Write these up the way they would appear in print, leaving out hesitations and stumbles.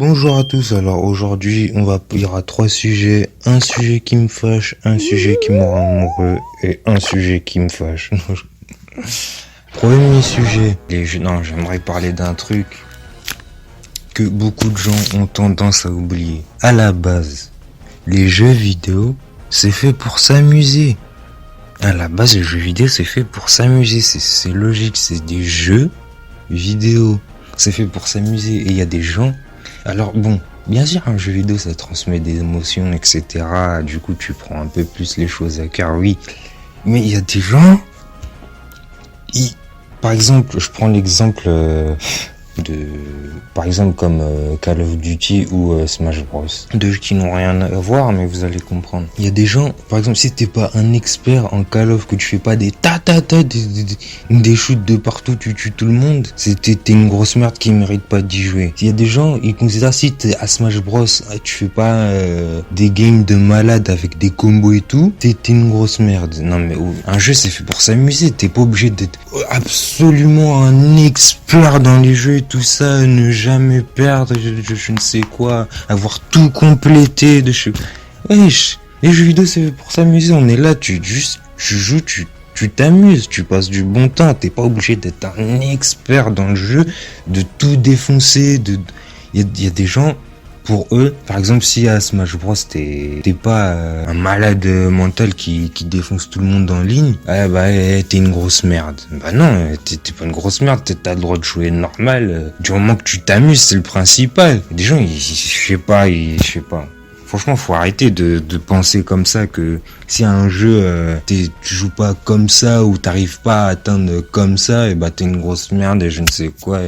Bonjour à tous, alors aujourd'hui il y aura trois sujets, un sujet qui me fâche, un sujet qui me rend amoureux et un sujet qui me fâche. Premier sujet, non, j'aimerais parler d'un truc que beaucoup de gens ont tendance à oublier. À la base, les jeux vidéo, c'est fait pour s'amuser. À la base, les jeux vidéo, c'est fait pour s'amuser, c'est logique, c'est des jeux vidéo, c'est fait pour s'amuser et il y a des gens. Alors bon, bien sûr, un jeu vidéo, ça transmet des émotions, etc. Du coup, tu prends un peu plus les choses à cœur, oui. Mais il y a des gens, par exemple, je prends l'exemple par exemple comme Call of Duty ou Smash Bros. Deux jeux qui n'ont rien à voir, mais vous allez comprendre. Il y a des gens, par exemple, si t'es pas un expert en Call of, que tu fais pas des des shoots de partout, tu tues tout le monde, t'es une grosse merde qui mérite pas d'y jouer. Il y a des gens, ils considèrent, si t'es à Smash Bros, tu fais pas des games de malade avec des combos et tout, t'es une grosse merde. Non mais un jeu, c'est fait pour s'amuser, t'es pas obligé d'être absolument un expert dans les jeux et tout ça, ne jamais perdre, je ne sais quoi, avoir tout complété de chez... Wesh, les jeux vidéo c'est pour s'amuser, on est là, tu joues, tu t'amuses, tu passes du bon temps, t'es pas obligé d'être un expert dans le jeu, de tout défoncer, il y a des gens, pour eux, par exemple, si à Smash Bros t'es pas un malade mental qui défonce tout le monde en ligne, t'es une grosse merde. Bah non, t'es pas une grosse merde, t'as le droit de jouer normal. Du moment que tu t'amuses, c'est le principal. Des gens, je sais pas. Franchement, faut arrêter de penser comme ça, que si un jeu, tu joues pas comme ça ou t'arrives pas à atteindre comme ça, et t'es une grosse merde et je ne sais quoi.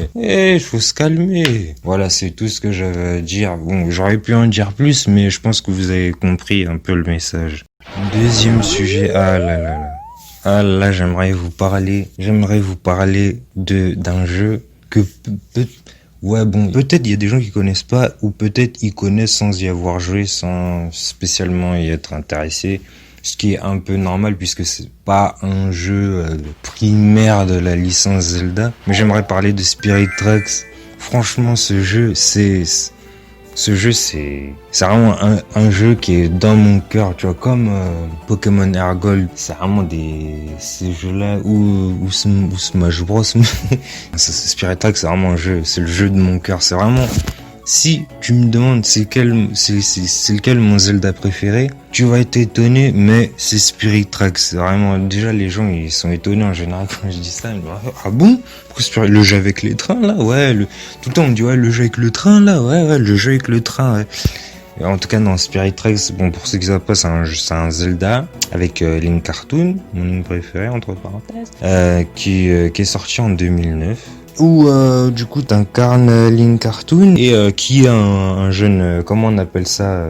Faut se calmer. Voilà, c'est tout ce que j'avais à dire. Bon, j'aurais pu en dire plus, mais je pense que vous avez compris un peu le message. Deuxième sujet, j'aimerais vous parler d'un jeu que ouais, bon, peut-être il y a des gens qui connaissent pas, ou peut-être ils connaissent sans y avoir joué, sans spécialement y être intéressés, ce qui est un peu normal puisque c'est pas un jeu primaire de la licence Zelda. Mais j'aimerais parler de Spirit Tracks. Franchement, ce jeu, c'est vraiment un jeu qui est dans mon cœur, tu vois, comme Pokémon Air Gold. C'est vraiment ces jeux-là, ou Smash Bros. Spirit Tracks, c'est vraiment c'est le jeu de mon cœur. C'est vraiment, si tu me demandes c'est lequel mon Zelda préféré, tu vas être étonné, mais c'est Spirit Tracks. C'est vraiment, déjà les gens ils sont étonnés en général quand je dis ça. Ils me disent, ah bon? Pourquoi le jeu avec les trains là? Ouais, tout le temps on me dit ouais, le jeu avec le train là, ouais, le jeu avec le train, ouais. Et en tout cas dans Spirit Tracks, bon, pour ceux qui savent pas, c'est un Zelda avec Link Cartoon, mon Link préféré entre parenthèses, qui est sorti en 2009. Où du coup t'incarnes Link Cartoon et qui est un jeune, comment on appelle ça,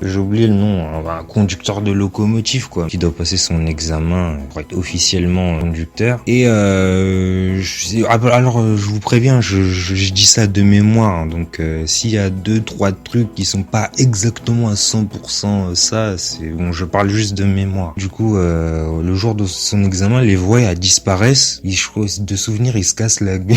j'ai oublié le nom, un conducteur de locomotive quoi, qui doit passer son examen pour être officiellement conducteur. Et alors je vous préviens, je dis ça de mémoire, hein, donc s'il y a 2-3 trucs qui sont pas exactement à 100% ça, c'est bon, je parle juste de mémoire. Du coup le jour de son examen, les voix disparaissent, de souvenir il se casse la gueule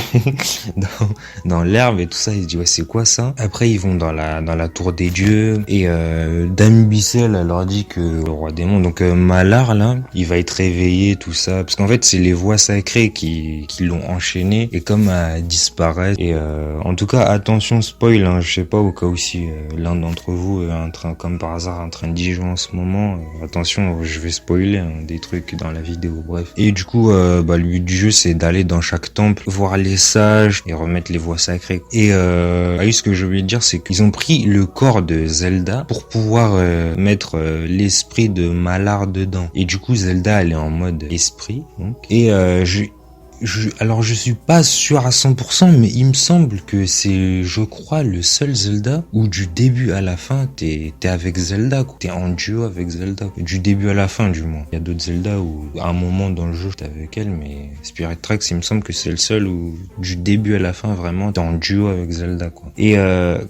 dans l'herbe et tout ça. Il se dit ouais, c'est quoi ça? Après ils vont dans la tour des dieux et Dame Bicel elle leur dit que le roi démon, donc Malar là, il va être réveillé, tout ça, parce qu'en fait c'est les voix sacrées qui l'ont enchaîné, et comme elle disparaît, et en tout cas attention spoil, hein, je sais pas, au cas où si l'un d'entre vous est en train, comme par hasard, en train d'y jouer en ce moment, attention, je vais spoiler des trucs dans la vidéo, bref. Et du coup le but du jeu c'est d'aller dans chaque temple, voir les sages et remettre les voix sacrées. Et ce que je voulais dire, c'est qu'ils ont pris le corps de Zelda pour pouvoir mettre l'esprit de Malar dedans. Et du coup Zelda elle est en mode esprit, donc. Et alors je suis pas sûr à 100%, mais il me semble que c'est, je crois, le seul Zelda où du début à la fin t'es avec Zelda, t'es en duo avec Zelda, du début à la fin du moins. Il y a d'autres Zelda où à un moment dans le jeu t'es avec elle, mais Spirit Tracks il me semble que c'est le seul où du début à la fin vraiment t'es en duo avec Zelda quoi. Et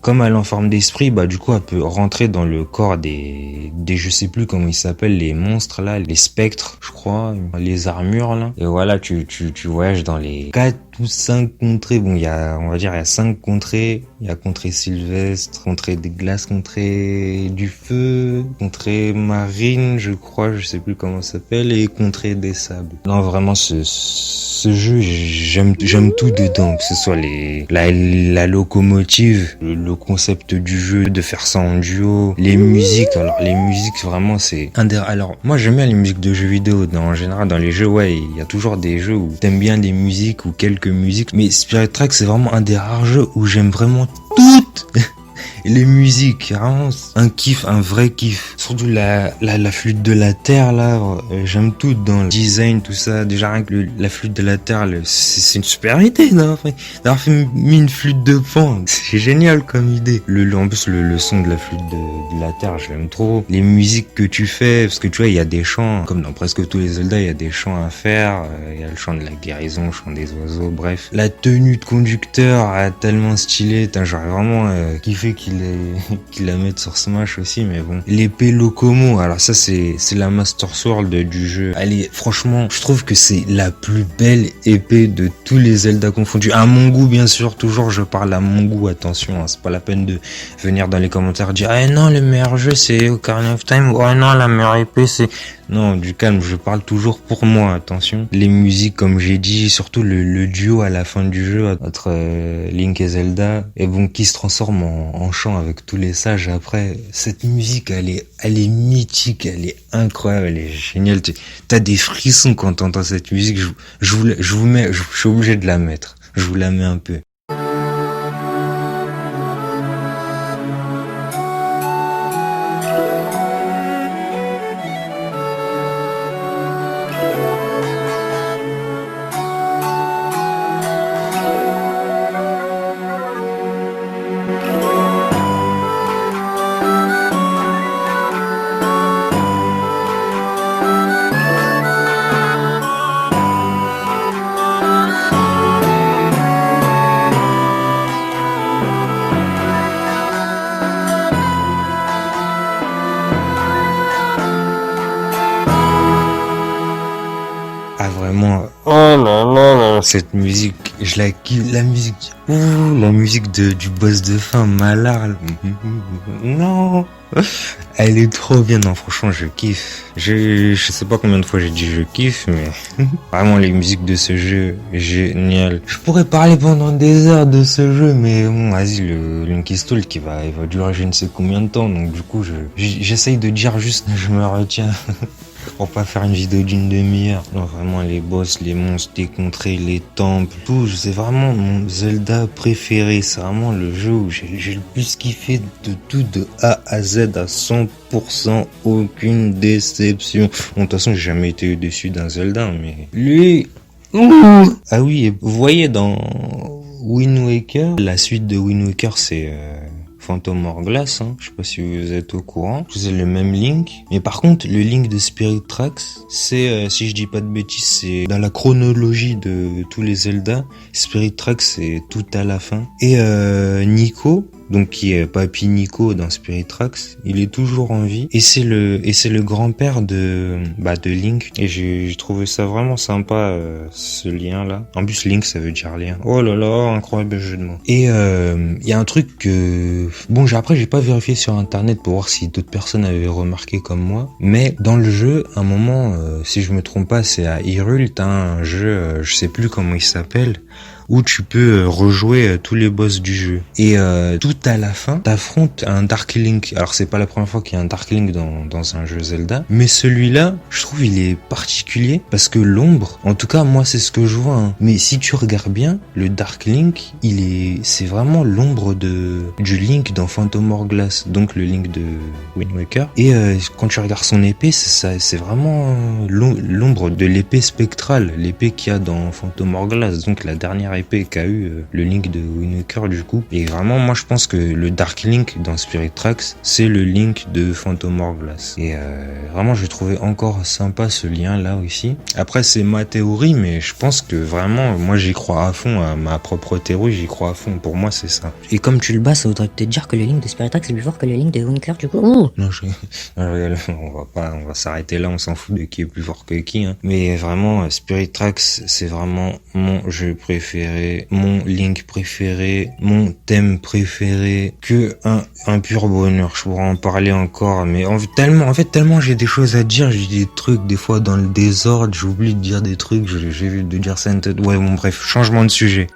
comme elle est en forme d'esprit, du coup elle peut rentrer dans le corps des je sais plus comment ils s'appellent, les monstres là, les spectres je crois, les armures là. Et voilà, tu voyages dans les 4 surtout 5 contrées. Bon, on va dire, il y a 5 contrées. Il y a contrée Sylvestre, contrée des glaces, contrée du feu, contrée marine, je crois, je sais plus comment ça s'appelle, et contrée des sables. Non, vraiment, ce jeu, j'aime tout dedans, que ce soit la locomotive, le concept du jeu, de faire ça en duo, les musiques. Alors, les musiques, vraiment, c'est alors, moi, j'aime bien les musiques de jeux vidéo. En général, dans les jeux, ouais, il y a toujours des jeux où t'aimes bien des musiques ou quelques musiques. Mais Spirit Tracks, c'est vraiment un des rares jeux où j'aime vraiment toutes les musiques, vraiment un kiff, un vrai kiff. Surtout la flûte de la terre là, j'aime tout dans le design, tout ça. Déjà rien que la flûte de la terre, c'est une super idée d'avoir mis une flûte de pan. C'est génial comme idée. En plus le son de la flûte de la terre, je l'aime trop. Les musiques que tu fais, parce que tu vois, il y a des chants, comme dans presque tous les Zelda, il y a des chants à faire. Il y a le chant de la guérison, le chant des oiseaux, bref. La tenue de conducteur est tellement stylée. J'aurais vraiment kiffé qu'il la mette sur Smash aussi, mais bon. L'épée Locomo, alors ça c'est la Master Sword du jeu. Allez, franchement, je trouve que c'est la plus belle épée de tous les Zelda confondus. À mon goût, bien sûr, toujours je parle à mon goût, attention, hein, c'est pas la peine de venir dans les commentaires dire ah non, le meilleur jeu c'est Ocarina of Time, ou ah non, la meilleure épée c'est... Non, du calme, je parle toujours pour moi, attention. Les musiques, comme j'ai dit, surtout le duo à la fin du jeu entre Link et Zelda, et bon, qui se transforme en chant avec tous les sages après. Cette musique, elle est mythique, elle est incroyable, elle est géniale. T'as des frissons quand t'entends cette musique. Je suis obligé de la mettre. Je vous la mets un peu. Ah vraiment, oh là là là, cette musique, je la kiffe, la musique du boss de fin, Malar, non, elle est trop bien, non franchement je kiffe, je sais pas combien de fois j'ai dit je kiffe, mais vraiment les musiques de ce jeu, génial. Je pourrais parler pendant des heures de ce jeu, mais bon, vas-y, le Link's Stall il va durer je ne sais combien de temps, donc du coup j'essaye de dire juste, je me retiens. Pour pas faire une vidéo d'une demi-heure. Non, vraiment, les boss, les monstres, les contrées, les temples, tout. C'est vraiment mon Zelda préféré. C'est vraiment le jeu où j'ai le plus kiffé de tout, de A à Z à 100%. Aucune déception. Bon, de toute façon, j'ai jamais été déçu d'un Zelda, mais lui... Ah oui, et vous voyez dans Wind Waker, la suite de Wind Waker, c'est... Phantom Hourglass, hein. Je sais pas si vous êtes au courant. C'est le même Link. Mais par contre, le Link de Spirit Tracks, c'est, si je dis pas de bêtises, c'est dans la chronologie de tous les Zelda. Spirit Tracks, c'est tout à la fin. Et Nico, donc qui est Papy Nico dans Spirit Tracks, il est toujours en vie. Et c'est le grand-père de Link. Et j'ai trouvé ça vraiment sympa, ce lien-là. En plus, Link, ça veut dire lien. Oh là là, incroyable jeu de mots. Et il y a un truc que... Bon, après, j'ai pas vérifié sur Internet pour voir si d'autres personnes avaient remarqué comme moi. Mais dans le jeu, à un moment, si je me trompe pas, c'est à Hyrule, t'as un jeu, je sais plus comment il s'appelle, où tu peux rejouer tous les boss du jeu. Et tout à la fin, t'affrontes un Dark Link. Alors c'est pas la première fois qu'il y a un Dark Link dans un jeu Zelda, mais celui-là, je trouve il est particulier parce que l'ombre, en tout cas moi c'est ce que je vois, hein. Mais si tu regardes bien, le Dark Link, c'est vraiment l'ombre du Link dans Phantom Hourglass, donc le Link de Wind Waker. Et quand tu regardes son épée, c'est vraiment l'ombre de l'épée spectrale, l'épée qu'il y a dans Phantom Hourglass, donc la dernière épée qu'a eu le Link de Wind Waker du coup. Et vraiment moi je pense que le Dark Link dans Spirit Tracks c'est le Link de Phantom Hourglass. Et vraiment j'ai trouvé encore sympa ce lien là aussi. Après c'est ma théorie, mais je pense que vraiment moi j'y crois à fond, à ma propre théorie, j'y crois à fond. Pour moi c'est ça. Et comme tu le bats, ça voudrait peut-être dire que le Link de Spirit Tracks est plus fort que le Link de Wind Waker du coup. Ouh. Non, on va s'arrêter là, on s'en fout de qui est plus fort que qui, hein. Mais vraiment Spirit Tracks c'est vraiment mon jeu préféré. préféré, mon Link préféré, mon thème préféré, que un pur bonheur. Je pourrais en parler encore, mais en fait, tellement j'ai des choses à dire, j'ai des trucs, des fois dans le désordre, j'oublie de dire des trucs, j'ai vu de dire ça, ouais, bon, bref, changement de sujet.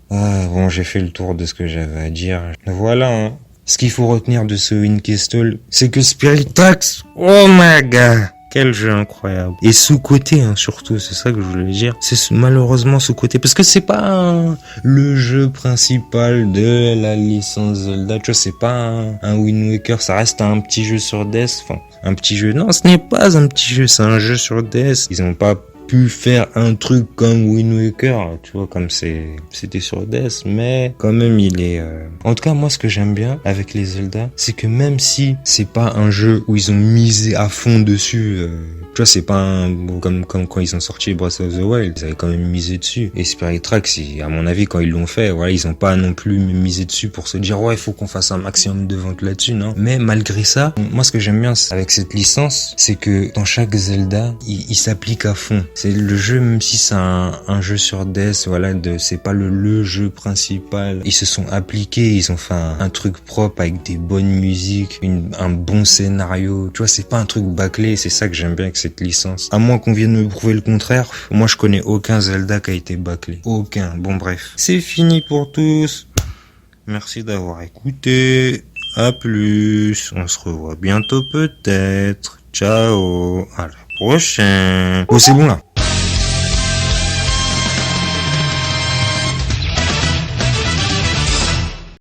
Ah, bon, j'ai fait le tour de ce que j'avais à dire. Voilà, hein. Ce qu'il faut retenir de ce Winkestal, c'est que Spirit Tracks, oh my god, quel jeu incroyable. Et sous-côté, hein, surtout, c'est ça que je voulais dire. C'est malheureusement sous-côté, parce que c'est pas le jeu principal de la licence Zelda, tu vois, c'est pas un Wind Waker, ça reste un petit jeu sur DS, enfin, un petit jeu, non, ce n'est pas un petit jeu, c'est un jeu sur DS. Ils ont pas pu faire un truc comme Wind Waker, tu vois, comme c'était sur DS, mais quand même il est en tout cas moi ce que j'aime bien avec les Zelda, c'est que même si c'est pas un jeu où ils ont misé à fond dessus, tu vois, c'est pas comme quand ils ont sorti Breath of the Wild, ils avaient quand même misé dessus. Et Spirit Tracks, à mon avis, quand ils l'ont fait, voilà, ils ont pas non plus misé dessus pour se dire ouais, il faut qu'on fasse un maximum de ventes là-dessus, non. Mais malgré ça, moi ce que j'aime bien avec cette licence, c'est que dans chaque Zelda, il s'applique à fond. C'est le jeu, même si c'est un jeu sur DS, voilà, c'est pas le jeu principal. Ils se sont appliqués, ils ont fait un truc propre avec des bonnes musiques, un bon scénario. Tu vois, c'est pas un truc bâclé, c'est ça que j'aime bien avec cette licence. À moins qu'on vienne me prouver le contraire, moi je connais aucun Zelda qui a été bâclé. Aucun. Bon bref. C'est fini pour tous. Merci d'avoir écouté. À plus. On se revoit bientôt peut-être. Ciao. À la prochaine. Oh, c'est bon là.